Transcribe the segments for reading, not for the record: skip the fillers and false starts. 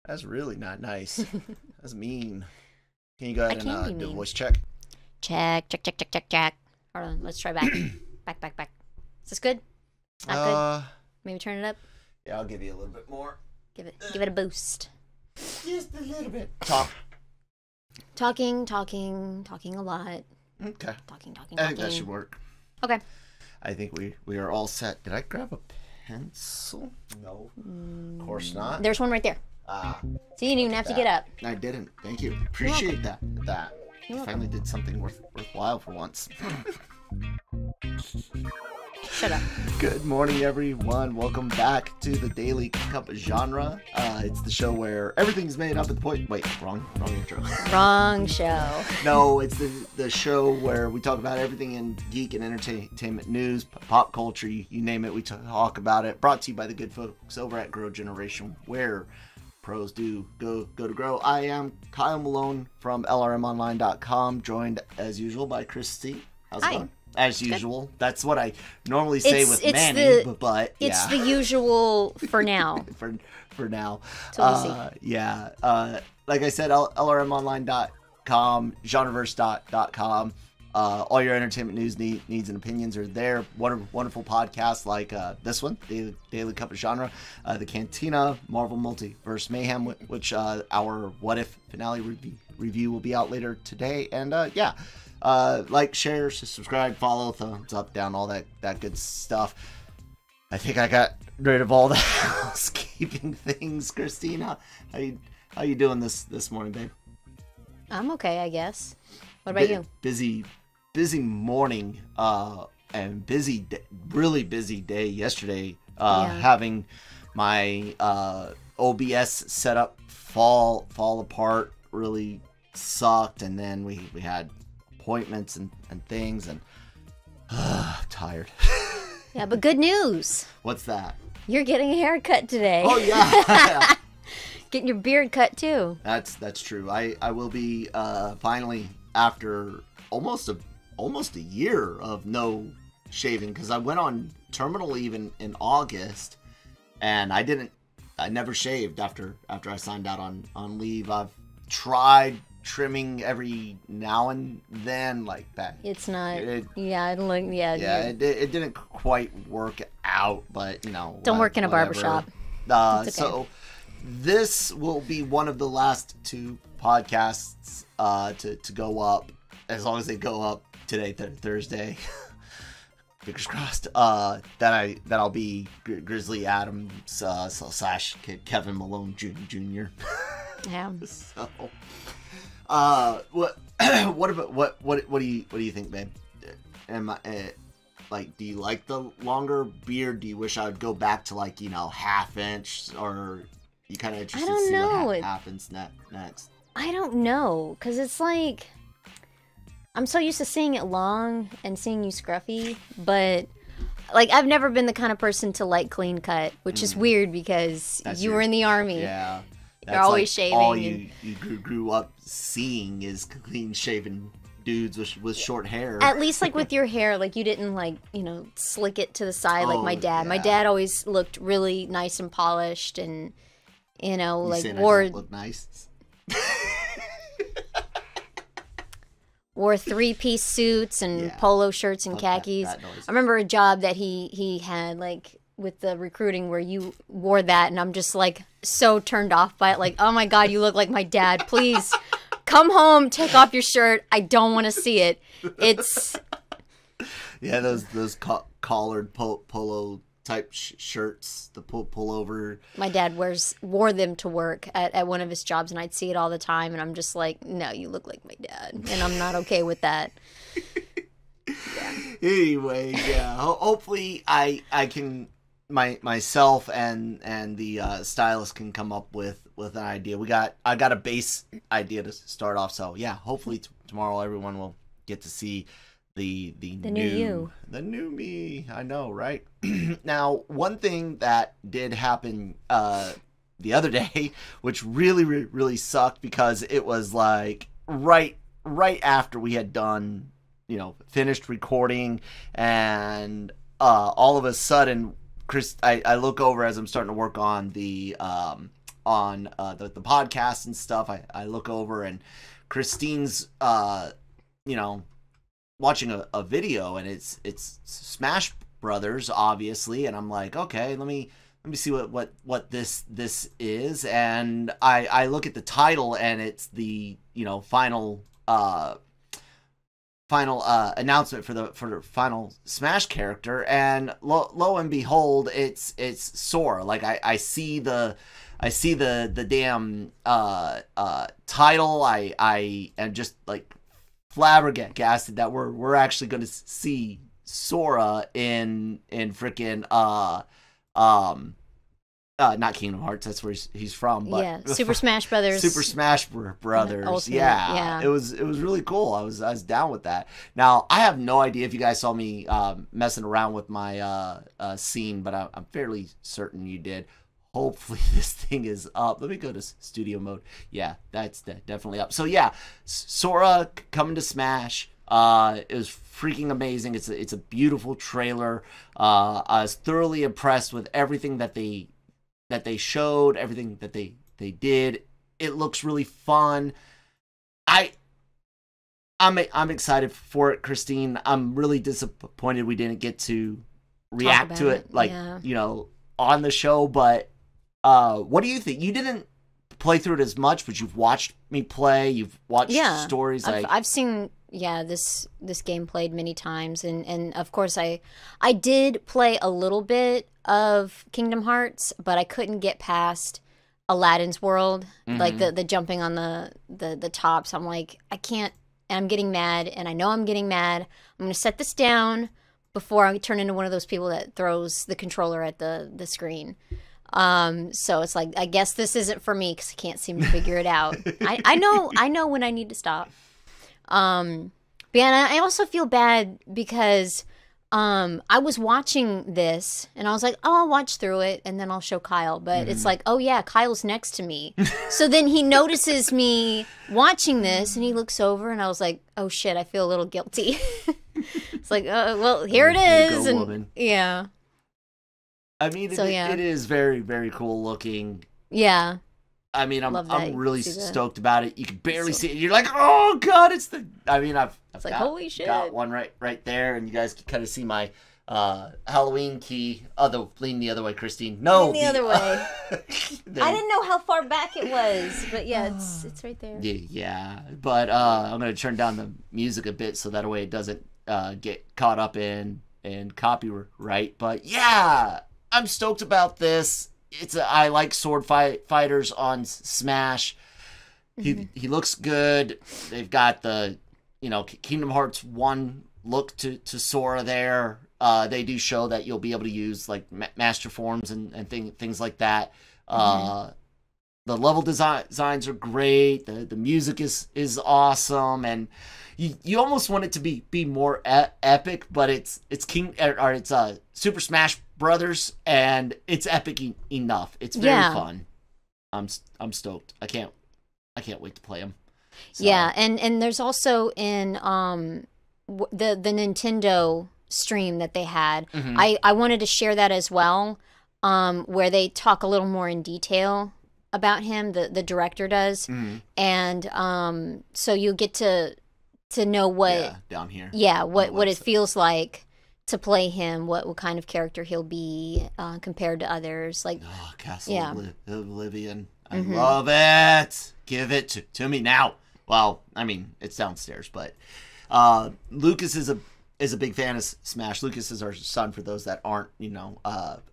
That's really not nice. That's mean. Can you go ahead and do a voice check? Check. Hold on, let's try back. back. Is this good? Not good? Maybe turn it up? Yeah, I'll give you a little bit more. Give it a boost. Just a little bit. Talking a lot. Okay. Talking. I think that should work. Okay. I think we are all set. Did I grab a pencil? No. Of course not. There's one right there. See, you didn't even have to get up. I didn't. Thank you. Appreciate that. You finally did something worthwhile for once. Shut up. Good morning, everyone. Welcome back to the Daily Cup of Genre. It's the show where everything's made up at the point. Wait, wrong intro. Wrong show. No, it's the show where we talk about everything in geek and entertainment news, pop culture, you name it. We talk about it. Brought to you by the good folks over at Grow Generation, where pros do go to grow. I am Kyle Malone from LRMonline.com, joined as usual by Christy. How's it going? As usual. That's what I normally say with Manny, but yeah. It's the usual for now. for now. Till we see. Yeah. Like I said, LRMonline.com, Genreverse.com. All your entertainment news, needs, and opinions are there. Wonderful podcasts like this one, Daily Cup of Genre, the Cantina, Marvel Multiverse Mayhem, which our What If finale review will be out later today. And yeah. Like, share, subscribe, follow, thumbs up, down, all that good stuff. I think I got rid of all the housekeeping things. Christina, how you doing this morning, babe? I'm okay, I guess. What about you? Busy morning, and really busy day yesterday. Having my OBS setup fall apart really sucked, and then we had appointments and things, and tired. Yeah, but good news. What's that? You're getting a haircut today. Oh yeah. Getting your beard cut too. That's true. I will be finally, after almost a year of no shaving, because I went on terminal leave in August, and I never shaved after I signed out on leave. I've tried trimming every now and then, like that. It's not. It didn't quite work out, but you know. Don't work in a barbershop. Okay. So this will be one of the last two podcasts to go up, as long as they go up today, Thursday. Fingers crossed. That I'll be Grizzly Adams slash Kevin Malone Jr. Yeah. So. What do you think, babe? Am I like, do you like the longer beard? Do you wish I would go back to, like, you know, half inch, or you kind of interested to see what happens next? I don't know, because it's like, I'm so used to seeing it long and seeing you scruffy, but like, I've never been the kind of person to like clean cut, which is weird because you were in the army. Yeah. You're always shaving. All you grew up seeing is clean-shaven dudes with short hair. At least, like, with your hair, like, you didn't, like, you know, slick it to the side like my dad. Yeah. My dad always looked really nice and polished, and, you know, like, wore... I don't look nice? Wore three-piece suits and polo shirts and khakis. I remember a job that he had, like, with the recruiting, where you wore that, and I'm just like so turned off by it, like, oh my god, you look like my dad, please come home, take off your shirt, I don't want to see it. It's those collared polo type shirts, the pullover. My dad wore them to work at one of his jobs, and I'd see it all the time, and I'm just like, no, you look like my dad, and I'm not okay with that. Anyway, hopefully I can myself and the stylist can come up with an idea. I got a base idea to start off, so yeah, hopefully tomorrow everyone will get to see the new me. I know, right? Now, one thing that did happen the other day, which really sucked, because it was like right after we had done, you know, finished recording, and all of a sudden, Chris, I look over as I'm starting to work on the on the podcast and stuff, I look over and Christine's watching a video, and it's Smash Brothers, obviously, and I'm like, okay, let me see what this is, and I look at the title, and it's the final announcement for the final Smash character, and lo and behold, it's Sora. Like I see the damn title. I am just like flabbergasted that we're actually going to see Sora in freaking not Kingdom Hearts, that's where he's from, but yeah, Super Smash Brothers. Super Smash Brothers. Ultimate, yeah. It was really cool. I was down with that. Now, I have no idea if you guys saw me messing around with my scene, but I'm fairly certain you did. Hopefully this thing is up. Let me go to studio mode. Yeah, that's definitely up. So yeah, Sora coming to Smash. It was freaking amazing. It's a beautiful trailer. I was thoroughly impressed with everything that they showed, everything that they did. It looks really fun. I'm excited for it, Christine. I'm really disappointed we didn't get to react to it on the show, but what do you think? You didn't play through it as much, but you've watched me play. You've watched stories. I've seen this game played many times, and of course I did play a little bit of Kingdom Hearts, but I couldn't get past Aladdin's world, like the jumping on the tops. I'm like, I can't, and I'm getting mad, and I know I'm getting mad. I'm gonna set this down before I turn into one of those people that throws the controller at the screen. So it's like, I guess this isn't for me because I can't seem to figure it out. I know when I need to stop. But yeah, I also feel bad because I was watching this and I was like, oh, I'll watch through it and then I'll show Kyle. But it's like, oh yeah, Kyle's next to me. So then he notices me watching this and he looks over and I was like, oh shit, I feel a little guilty. It's like, well, here it is. And woman. Yeah. I mean, it is very, very cool looking. Yeah. I mean, I'm really stoked about it. You can barely see it. You're like, oh god, it's the. I mean, I've like, holy shit, got one right there, and you guys can kind of see my Halloween key. Lean the other way, Christine. No, lean the other way. I didn't know how far back it was, but yeah, it's right there. Yeah, but I'm gonna turn down the music a bit so that way it doesn't get caught up in copyright. But yeah, I'm stoked about this. I like sword fighters on Smash. He looks good. They've got the Kingdom Hearts 1 look to Sora there. They do show that you'll be able to use like master forms and things like that. The level designs are great. The music is awesome, and you almost want it to be more epic, but it's Super Smash Brothers, and it's epic enough. It's very fun. I'm stoked. I can't wait to play them. So. Yeah, and there's also in the Nintendo stream that they had. I wanted to share that as well, where they talk a little more in detail about him. The director does, and so you get to know what down here. Yeah, what it feels like to play him, what kind of character he'll be compared to others. Like Castle Oblivion. I love it. Give it to me now. Well, I mean, it's downstairs, but Lucas is a big fan of Smash. Lucas is our son, for those that aren't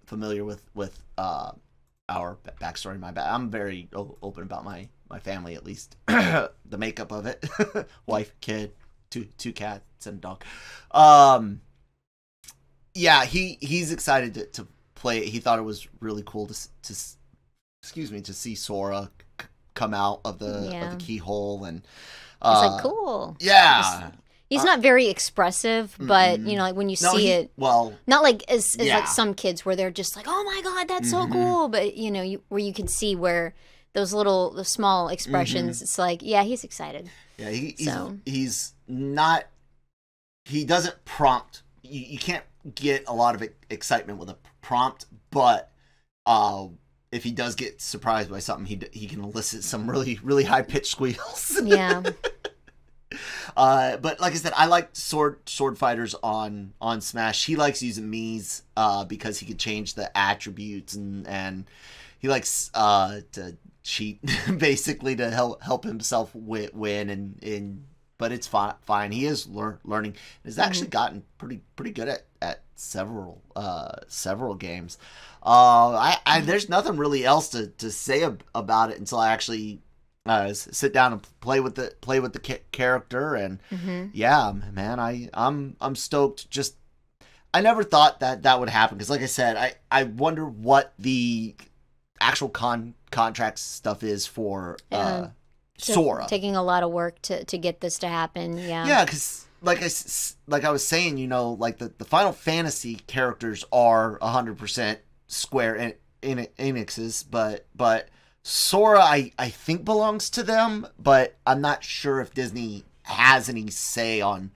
familiar with our backstory. I'm very open about my family, at least the makeup of it. Wife, kid, two cats and a dog. Yeah, he's excited to play it. He thought it was really cool to see Sora come out of the keyhole, and it's like cool. Yeah. He's not very expressive, but like when you see it, not like as like some kids where they're just like, "Oh my god, that's so cool!" But where you can see where the small expressions. It's like, yeah, he's excited. Yeah, he's not. He doesn't prompt. You can't get a lot of excitement with a prompt, but if he does get surprised by something, he can elicit some really high pitched squeals. Yeah. But like I said, I like sword fighters on Smash. He likes using Mii's because he can change the attributes and he likes to cheat basically to help himself win and but it's fine. He is learning. He's actually gotten pretty good at several games. There's nothing really else to say about it until I actually sit down and play with the character. And yeah, man, I'm stoked. Just I never thought that would happen because, like I said, I wonder what the actual contract stuff is for Sora. Taking a lot of work to get this to happen. Yeah, because like I was saying, you know, like the Final Fantasy characters are 100% Square Enix's, but Sora I think belongs to them, but I'm not sure if Disney has any say on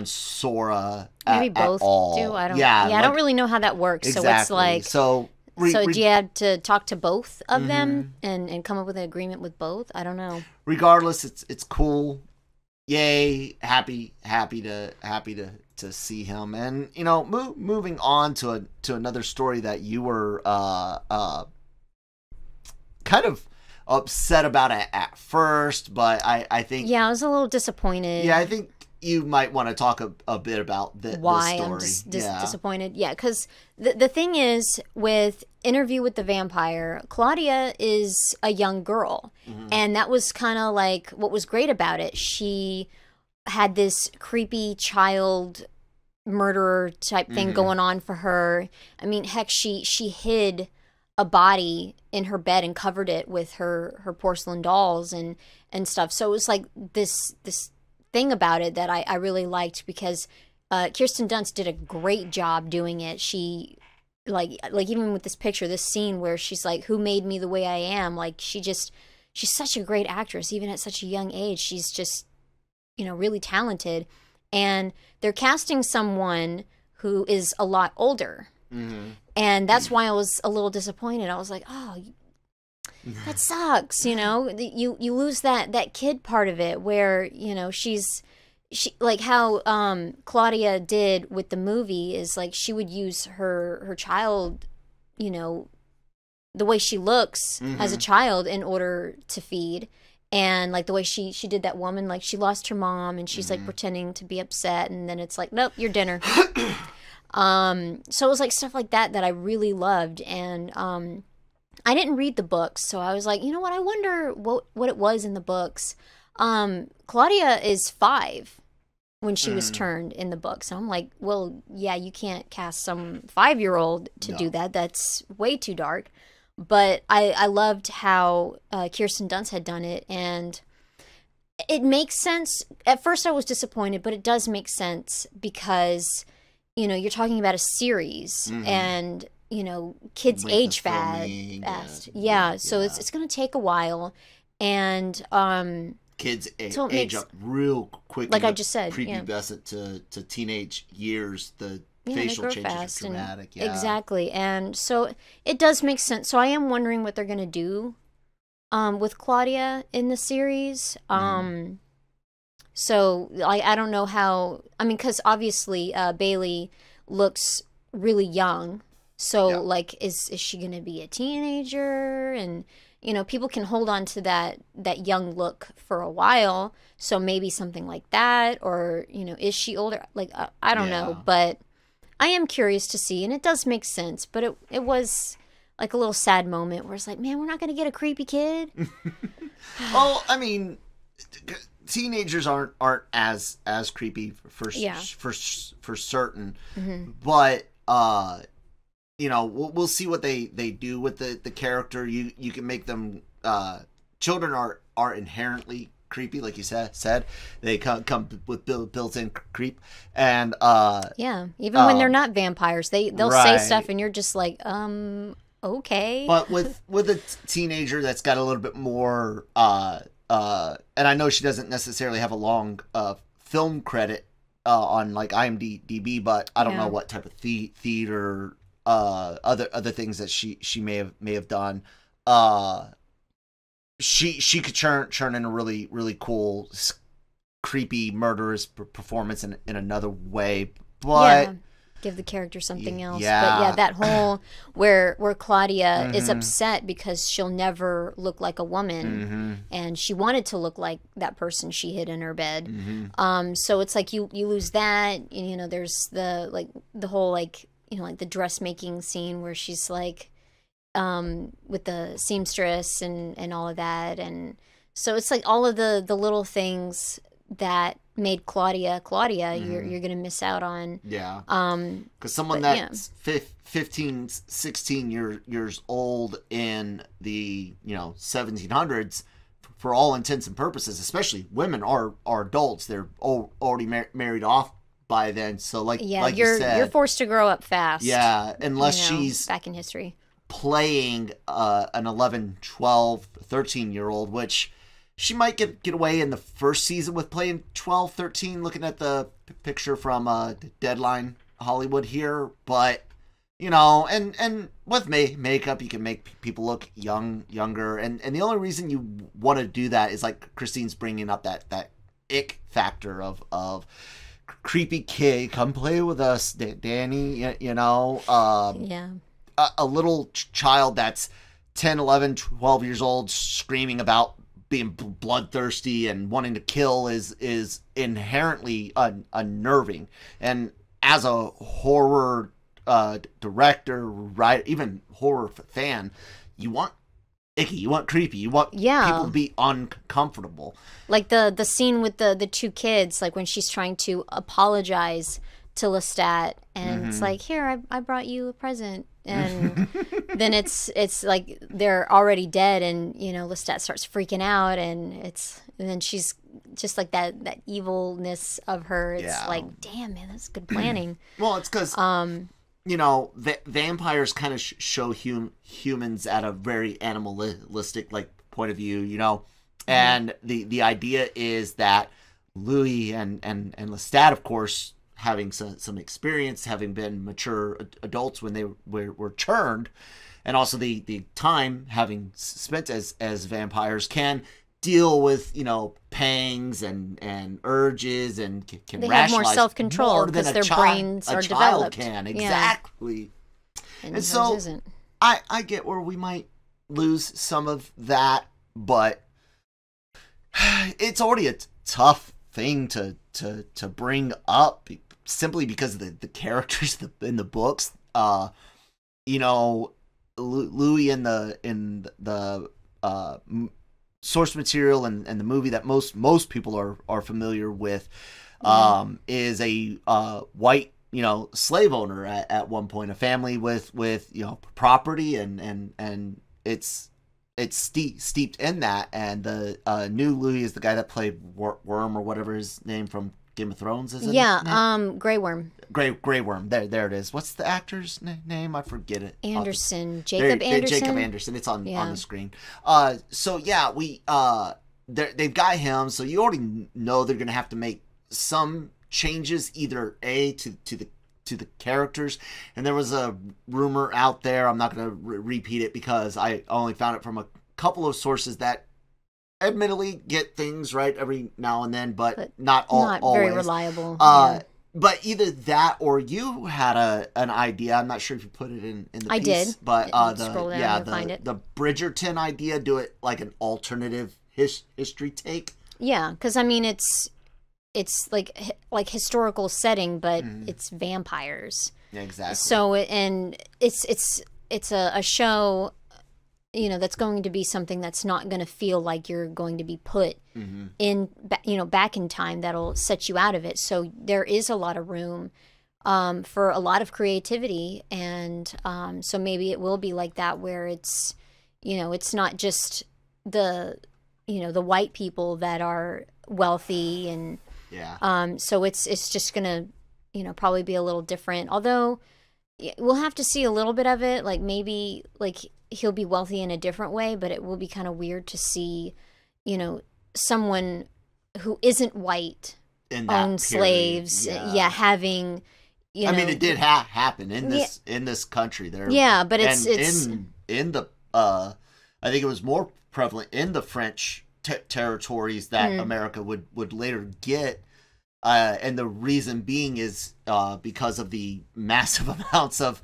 Sora. Maybe both do. I don't. Yeah, I don't really know how that works. Exactly. So it's like so do you have to talk to both of them and come up with an agreement with both? I don't know. Regardless, it's cool. Yay! Happy to see him. And you know, moving on to another story that you were kind of upset about it at first, but I think I was a little disappointed. Yeah, I think you might want to talk a bit about why this story. I'm disappointed. Yeah, because the thing is, with Interview with the Vampire, Claudia is a young girl. And that was kind of like what was great about it. She had this creepy child murderer type thing going on for her. I mean, heck, she hid a body in her bed and covered it with her porcelain dolls and stuff. So it was like this thing about it that I really liked because Kirsten Dunst did a great job doing it. She like even with this picture, this scene where she's like, "Who made me the way I am?" Like she's such a great actress, even at such a young age. She's just, you know, really talented. And they're casting someone who is a lot older. And that's why I was a little disappointed. I was like, oh, that sucks, you know? You lose that kid part of it where, you know, she like how Claudia did with the movie is like she would use her child, you know, the way she looks as a child in order to feed. And like the way she did that woman, like she lost her mom and she's like pretending to be upset and then it's like, nope, your dinner. So it was like stuff like that I really loved. And I didn't read the books, so I was like, you know what, I wonder what it was in the books. Claudia is 5 when she was turned in the books. And I'm like, well, yeah, you can't cast some 5-year-old to do that. That's way too dark. But I loved how Kirsten Dunst had done it, and it makes sense. At first I was disappointed, but it does make sense because, you know, you're talking about a series and, you know, kids age fast. Yeah, so it's going to take a while. And kids age up real quick. Like I just said. Prepubescent to teenage years. The facial changes are dramatic. Exactly. And so it does make sense. So I am wondering what they're going to do with Claudia in the series. So I don't know how, I mean, because obviously Bailey looks really young. So like, is she going to be a teenager? And, you know, people can hold on to that young look for a while. So maybe something like that, or, you know, is she older? Like, I don't know, but I am curious to see, and it does make sense, but it was like a little sad moment where it's like, man, we're not going to get a creepy kid. Well, I mean, teenagers aren't as creepy for certain, but you know, we'll see what they do with the character. You can make them children are inherently creepy, like you said. They come with built-in creep, and even when they're not vampires, they'll say stuff and you're just like, okay. But with a teenager that's got a little bit more and I know she doesn't necessarily have a long film credit on like IMDb, but I don't know what type of theater other things that she may have done. She could churn in a really cool, creepy, murderous performance in another way, but. Yeah. Give the character something else. Yeah. But yeah, that whole where Claudia is upset because she'll never look like a woman, and she wanted to look like that person she hid in her bed. So it's like you lose that, and, you know, there's the whole like, you know, like the dressmaking scene where she's like with the seamstress and all of that, and so it's like all of the little things that made Claudia, you're gonna miss out on. Yeah. Because someone that's 15, 16 years old in the 1700s, for all intents and purposes, especially women are adults. They're already married off by then. So like you said, you're forced to grow up fast. Yeah, unless she's back in history playing an 11, 12, 13-year-old, which. She might get away in the first season with playing 12, 13, looking at the picture from Deadline Hollywood here. But, and with makeup, you can make people look younger. And the only reason you want to do that is, like Christine's bringing up that ick factor of creepy kid, come play with us, Danny, yeah. A little child that's 10, 11, 12 years old screaming about being bloodthirsty and wanting to kill is inherently unnerving. And as a horror director, right, even horror fan, you want icky, you want creepy, you want people to be uncomfortable. Like the scene with the two kids, like when she's trying to apologize to Lestat, and it's like, here, I brought you a present. And then it's like they're already dead, and Lestat starts freaking out, and then she's just like that evilness of her. It's like, damn, man, that's good planning. Well, it's because vampires kind of show humans at a very animalistic point of view, and the idea is that Louis and Lestat, of course, having some experience, having been mature adults when they were churned, and also the time having spent as vampires, can deal with pangs and urges, and can they rationalize have more self-control because their brains are developed. Can exactly, and so isn't. I get where we might lose some of that, but it's already a tough thing to bring up simply because of the characters in the books. Louis in the source material and the movie that most people are familiar with is a white slave owner at one point, a family with property, and it's steeped in that. And the new Louis is the guy that played Worm, or whatever his name from Game of Thrones is. Grey Worm. Grey Worm. There it is. What's the actor's name? I forget it. Anderson. Jacob Anderson. Jacob Anderson. It's on the screen. So yeah, they've got him. So you already know they're gonna have to make some changes, either to the characters. And there was a rumor out there. I'm not gonna repeat it because I only found it from a couple of sources that admittedly get things right every now and then, but not always. Very reliable. But either that, or you had an idea. I'm not sure if you put it in the piece. I did. But find it. The Bridgerton idea, do it like an alternative history take. Yeah, because I mean it's like historical setting, but it's vampires. Yeah, exactly. So and it's a show, that's going to be something that's not going to feel like you're going to be put in, back in time. That'll set you out of it. So there is a lot of room for a lot of creativity. And so maybe it will be like that, where it's, it's not just the white people that are wealthy. And so it's just going to, probably be a little different. Although we'll have to see a little bit of it. Like maybe he'll be wealthy in a different way, but it will be kind of weird to see, someone who isn't white own slaves, having, you know, I mean, it did happen in this country. There, but it's in the I think it was more prevalent in the French territories that America would later get. And the reason being is because of the massive amounts of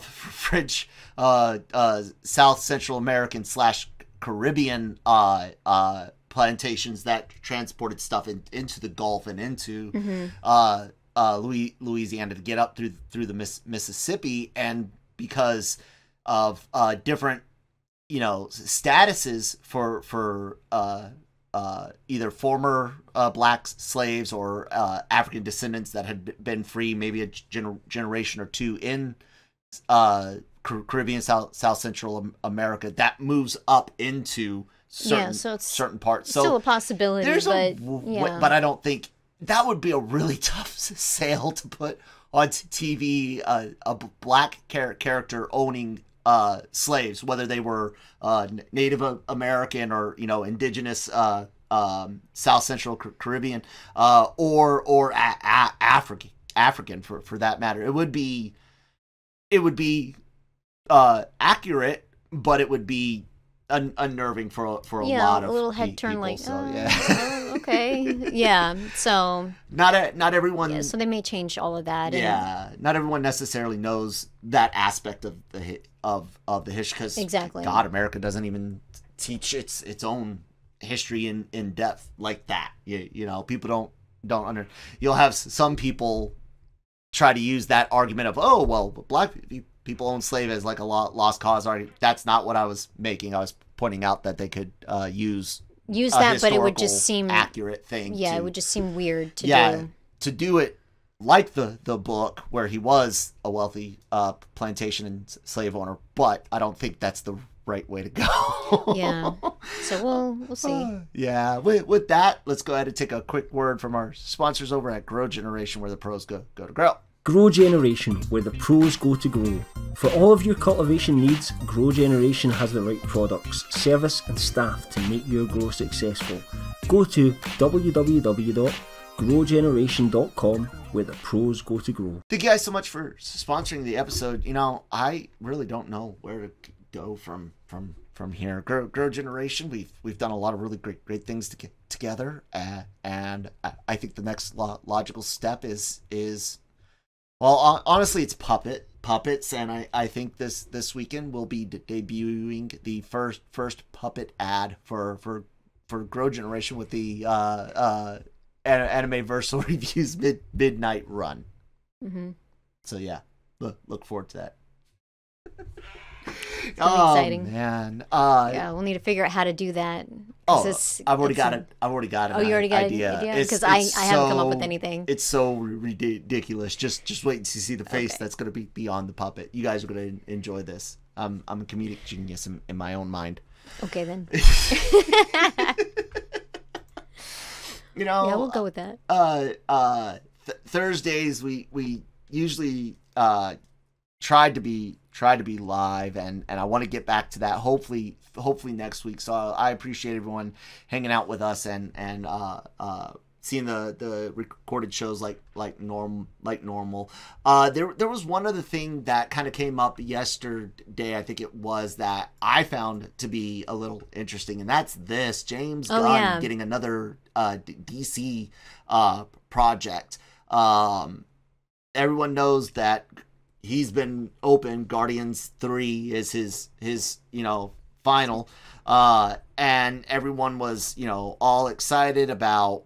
French South Central American / Caribbean plantations that transported stuff into the Gulf and into Louisiana to get up through the Mississippi, and because of different statuses for either former black slaves or African descendants that had been free maybe a generation or two in Caribbean, South Central America, that moves up into certain parts. So still a possibility, but I don't think that would be a really tough sale to put on TV. A black character owning slaves, whether they were Native American or indigenous South Central Caribbean or African for that matter. It would be accurate, but it would be unnerving for a lot of a little head turn, people, like, so okay, so not everyone. Yeah, so they may change all of that. Yeah, not everyone necessarily knows that aspect of the history, because exactly. God, America doesn't even teach its own history in depth like that. People don't You'll have some people try to use that argument of, oh well, black people own slave as like a lost cause argument. That's not what I was making. I was pointing out that they could use that, but it would just seem accurate thing. Yeah, it would just seem weird to do it like the book, where he was a wealthy plantation and slave owner. But I don't think that's the right way to go. Yeah. So we'll see. Yeah. With that, let's go ahead and take a quick word from our sponsors over at Grow Generation, where the pros go to grow. Grow Generation, where the pros go to grow. For all of your cultivation needs, Grow Generation has the right products, service and staff to make your grow successful. Go to www.growgeneration.com, where the pros go to grow. Thank you guys so much for sponsoring the episode. I really don't know where to go from here. Grow Generation, we've done a lot of really great things together, and I think the next logical step is well, honestly, it's puppets, and I think this weekend we'll be debuting the first puppet ad for Grow Generation with the Anime-Versal Reviews midnight run. Mm-hmm. So yeah, look forward to that. It's really exciting, man. Yeah, we'll need to figure out how to do that. I've already got it. I've already got it. Oh, you already got an idea? Because I haven't come up with anything. It's so ridiculous. Just wait to see the face that's going to be on the puppet. You guys are going to enjoy this. I'm a comedic genius in my own mind. Okay, then. Yeah, we'll go with that. Thursdays we usually tried to be live, and I want to get back to that hopefully next week. So I appreciate everyone hanging out with us and seeing the recorded shows like normal. There was one other thing that kind of came up yesterday, I think it was, that I found to be a little interesting, and that's this James Gunn getting another DC project. Everyone knows that he's been open. Guardians 3 is his final, and everyone was all excited about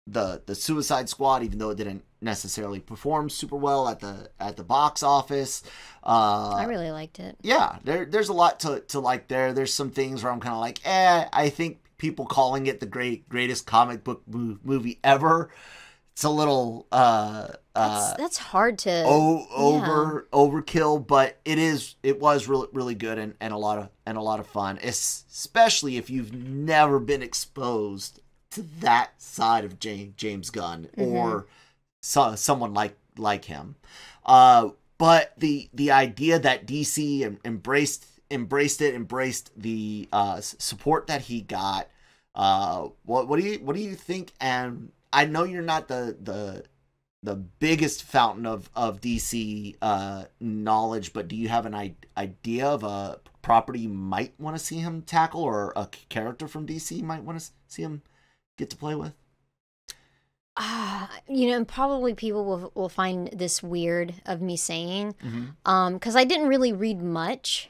the Suicide Squad, even though it didn't necessarily perform super well at the box office. I really liked it. Yeah, there's a lot to like there. There's some things where I'm kind of like, I think people calling it the greatest comic book movie ever, it's a little that's hard to overkill, but it was really good and a lot of fun, especially if you've never been exposed to that side of James Gunn or someone like him. But the idea that DC embraced the support that he got. What do you think? And I know you're not the biggest fountain of DC knowledge, but do you have an idea of a property you might want to see him tackle, or a character from DC you might want to see him get to play with? Probably people will find this weird of me saying, because I didn't really read much.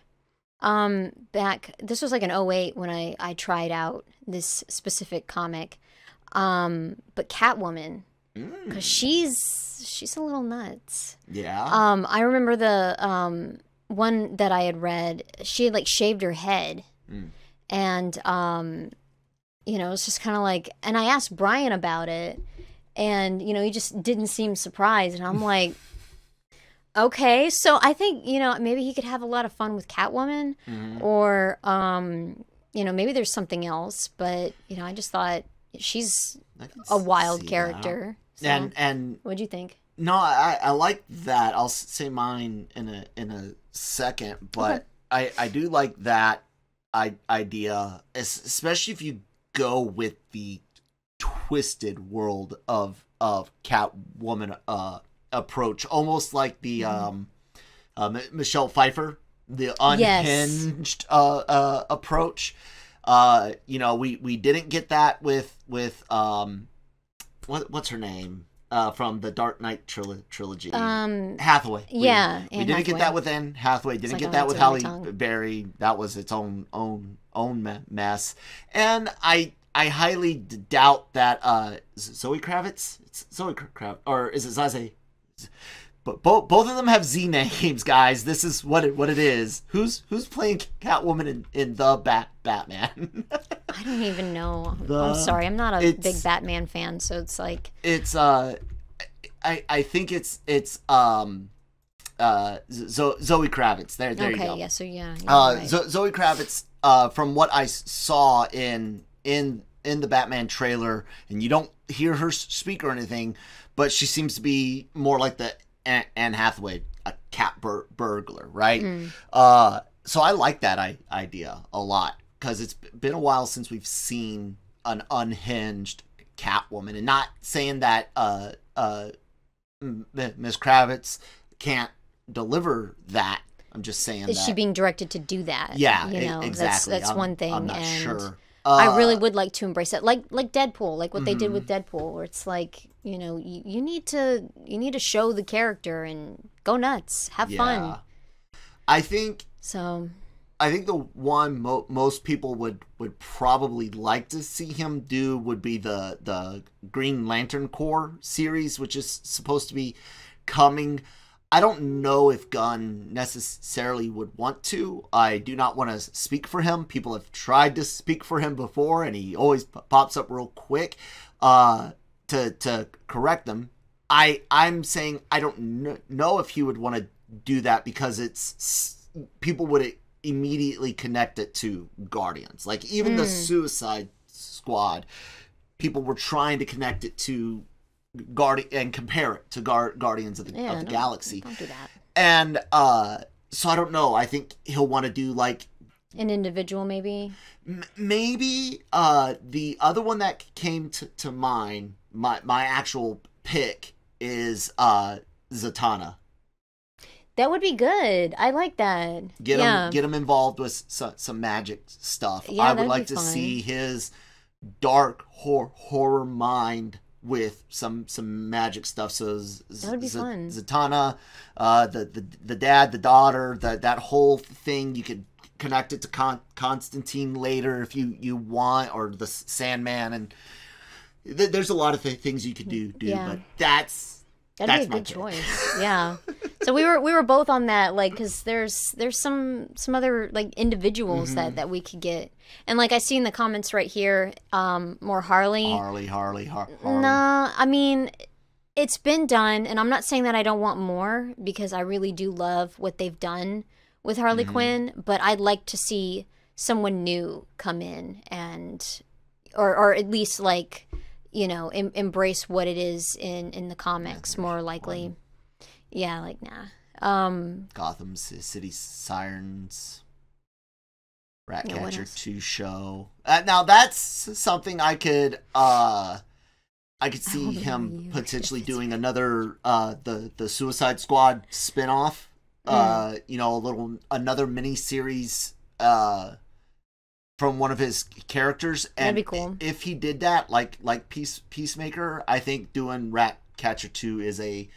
This was like in 2008 when I tried out this specific comic. But Catwoman, because she's a little nuts. Yeah. I remember the one that I had read. She had like shaved her head, and it's just kind of like. And I asked Brian about it, and he just didn't seem surprised, and I'm like. Okay, so I think, maybe he could have a lot of fun with Catwoman, or, maybe there's something else, but, I just thought she's a wild character. So, and what'd you think? No, I like that. I'll say mine in a second, but okay. I do like that idea, especially if you go with the twisted world of Catwoman, approach, almost like the Michelle Pfeiffer, the unhinged approach. We didn't get that with what's her name from the Dark Knight trilogy, Hathaway. We didn't get that with Anne Hathaway. Didn't get that with Halle Berry. That was its own mess. And I highly doubt that Zoe Kravitz. It's Zoe Kravitz, or is it Zazie? But both of them have Z names, guys. This is what it is. Who's playing Catwoman in the Batman? I don't even know. I'm sorry, I'm not a big Batman fan, so it's like I think it's Zoe Kravitz. There you go. Yeah, so yeah. Right. Zoe Kravitz. From what I saw in the Batman trailer, and you don't hear her speak or anything. But she seems to be more like the Anne Hathaway, a cat burglar, right? So I like that idea a lot, because it's been a while since we've seen an unhinged Catwoman. And not saying that Miss Kravitz can't deliver that. I'm just saying Is she being directed to do that? Yeah, exactly. That's one thing. I'm not sure. I really would like to embrace it, like Deadpool, like what they did with Deadpool, where it's like, you need to show the character and go nuts, have fun. I think so. I think the one most people would probably like to see him do would be the Green Lantern Corps series, which is supposed to be coming. I don't know if Gunn necessarily would want to. I do not want to speak for him. People have tried to speak for him before, and he always pops up real quick to correct them. I'm saying I don't know if he would want to do that, because it's people would immediately connect it to Guardians. Like even the Suicide Squad, people were trying to connect it to and compare it to Guardians of the Galaxy. Don't do that. And so I don't know. I think he'll want to do like an individual, maybe. Maybe the other one that came to mind, my actual pick is Zatanna. That would be good. I like that. Get him involved with some magic stuff. Yeah, I would like to see his dark horror mind with some magic stuff. So that would be fun. Zatanna, the dad, the daughter, that whole thing. You could connect it to Constantine later if you want, or the Sandman, and there's a lot of things you could do. But that'd be a good choice. Yeah. So we were both on that, like, because there's some other like individuals that we could get, and like I see in the comments right here, more Harley. No, I mean, it's been done, and I'm not saying that I don't want more, because I really do love what they've done with Harley Quinn, but I'd like to see someone new come in and or at least like, embrace what it is in the comics, more likely. Yeah, like Gotham City Sirens, Ratcatcher 2 show. Now that's something I could I could see him potentially doing another the Suicide Squad spinoff. You know, another mini series from one of his characters. And that'd be cool. If he did that, like Peacemaker, I think doing Ratcatcher 2 is a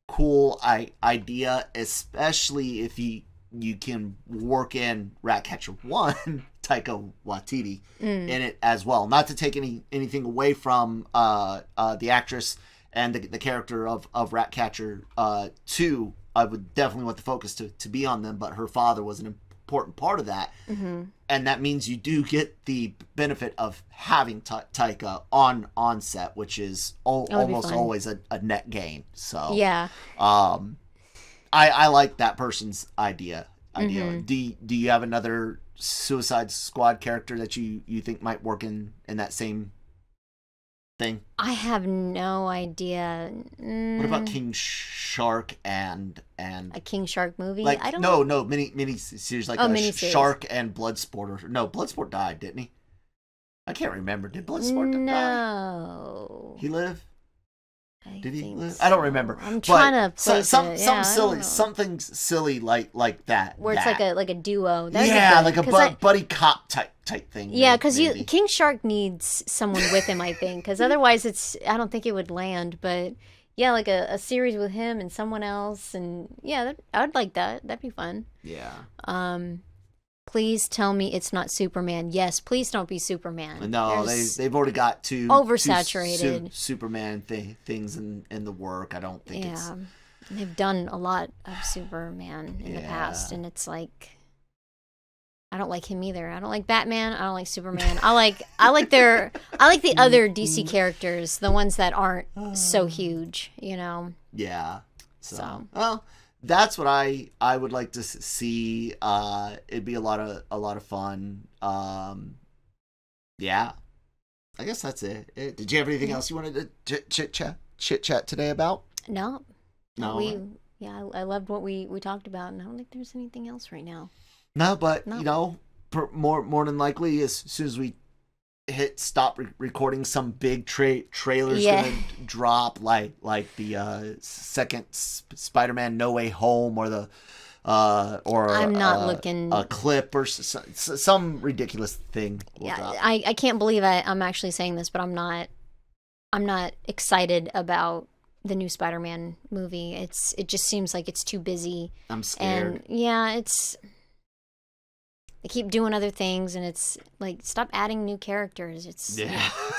cool idea, especially if you can work in Ratcatcher 1, Taika Waititi, in it as well. Not to take anything away from the actress and the character of Ratcatcher 2. I would definitely want the focus to be on them, but her father was an important part of that. And that means you do get the benefit of having Taika on set, which is almost always a net gain. So yeah, I like that person's idea. Do you have another Suicide Squad character that you think might work in that same thing? I have no idea. What about King Shark and a King Shark movie? Like, I don't no mini series like miniseries. Shark and Bloodsport. No, Bloodsport died, didn't he? I can't remember. Did Bloodsport die? No. He live? Did he live? So. I don't remember. I'm trying to place something silly like that. Where it's like a duo. Like a buddy cop type thing. Yeah, because King Shark needs someone with him, I think, because otherwise I don't think it would land. But yeah, like a series with him and someone else, and yeah, I would like that. That'd be fun. Yeah. Please tell me it's not Superman. Yes, please don't be Superman. No, they've already got two oversaturated Superman things in the work. I don't think it's... They've done a lot of Superman in the past, and it's like, I don't like him either. I don't like Batman. I don't like Superman. I like the other DC characters, the ones that aren't so huge, you know. Yeah. So. Well, that's what I would like to see. It'd be a lot of fun. Yeah, I guess that's it. Did you have anything else you wanted to chit chat today about? No. I loved what we talked about, and I don't think there's anything else right now. No, but you know, more than likely, as soon as we hit stop recording, some big trailer's gonna drop, like the second Spider-Man No Way Home, or the I'm not looking a clip or some ridiculous thing. Drop. I can't believe I'm actually saying this, but I'm not excited about the new Spider-Man movie. It just seems like it's too busy. I'm scared. And they keep doing other things, and it's like, stop adding new characters. It's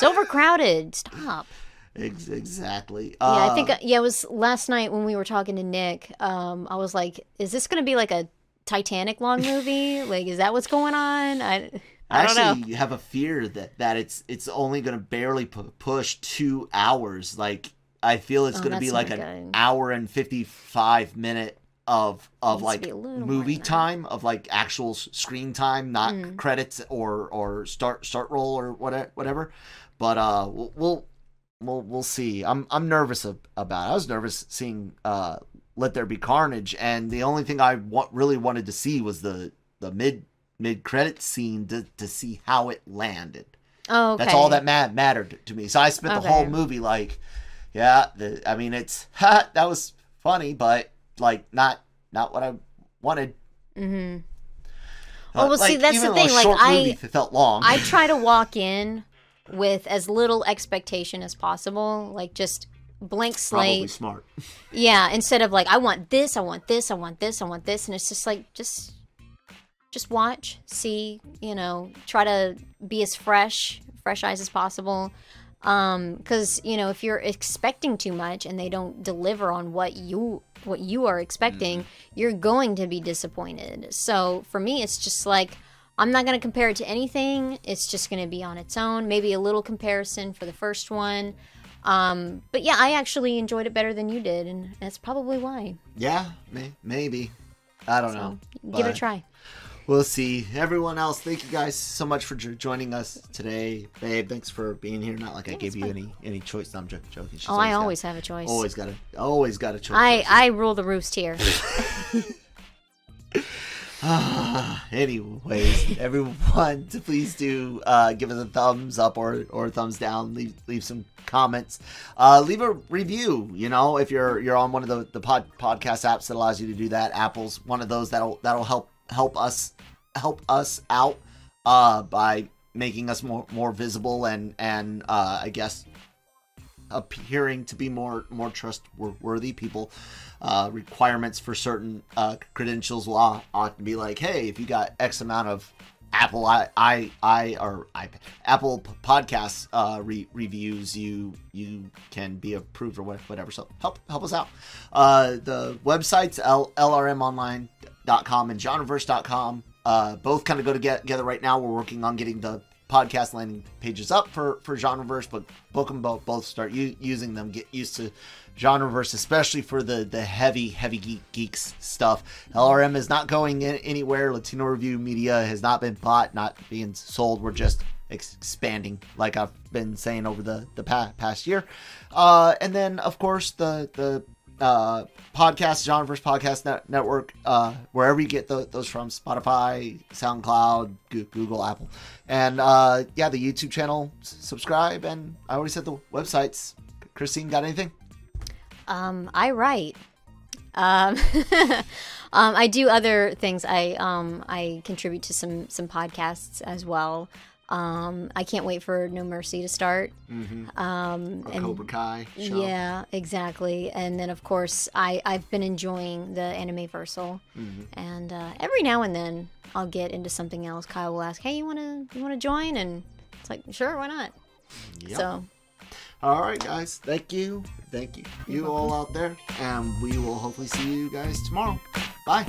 overcrowded. Stop. Exactly. I think it was last night when we were talking to Nick. I was like, "Is this going to be like a Titanic long movie? Like, is that what's going on?" I don't know. Actually, you have a fear that it's only going to barely push 2 hours. Like, I feel it's going to be like an hour and 55-minute of like movie time, of like actual screen time, not credits or start roll or whatever. But we'll see. I'm nervous about it. I was nervous seeing Let There Be Carnage, and the only thing I really wanted to see was the mid credit scene to see how it landed. Oh, okay. That's all that mattered to me. So I spent the whole movie like, it's that was funny, but like not what I wanted. Mm-hmm. Well, see, that's the thing. Like, movie felt long. I try to walk in with as little expectation as possible, like just blank slate. Probably smart. Yeah, instead of like, I want this, I want this, I want this, I want this, and it's just like, just watch, see, try to be as fresh eyes as possible. Because if you're expecting too much and they don't deliver on what you are expecting, you're going to be disappointed. So for me, it's just like, I'm not going to compare it to anything. It's just going to be on its own. Maybe a little comparison for the first one. But yeah, I actually enjoyed it better than you did, and that's probably why. Yeah, maybe. I don't know. Give it a try. We'll see. Everyone else, thank you guys so much for joining us today. Babe, thanks for being here. Not like I gave you any choice. No, I'm joking. I always have a choice. Always got a choice. I rule the roost here. Anyways, everyone, please do give us a thumbs up or thumbs down. Leave some comments. Leave a review. You know, if you're on one of the podcast apps that allows you to do that. Apple's one of those that'll help us out by making us more visible and I guess appearing to be more trustworthy. People requirements for certain credentials will ought to be like, hey, if you got X amount of Apple Apple Podcasts reviews, you can be approved or whatever. So help us out. The websites lrmonline.com and genreverse.com both kind of go together right now. We're working on getting the podcast landing pages up for Genreverse, but book them both, start using them, get used to Genreverse, especially for the heavy geeks stuff. LRM is not going anywhere. Latino Review Media has not been bought, not being sold. We're just expanding, like I've been saying over the past year. And then of course the podcast, Genreverse Podcast Network, wherever you get those from, Spotify, SoundCloud, Google, Apple, and the YouTube channel. Subscribe, and I already said the websites. Christine, got anything? I write. I do other things. I contribute to some podcasts as well. I can't wait for No Mercy to start. And Cobra Kai show. Yeah, exactly. And then of course I've been enjoying the Anime-Versal, and every now and then I'll get into something else. Kyle will ask, "Hey, you wanna join?" And it's like, sure, why not? Yep. So. All right, guys. Thank you. You all out there, and we will hopefully see you guys tomorrow. Bye.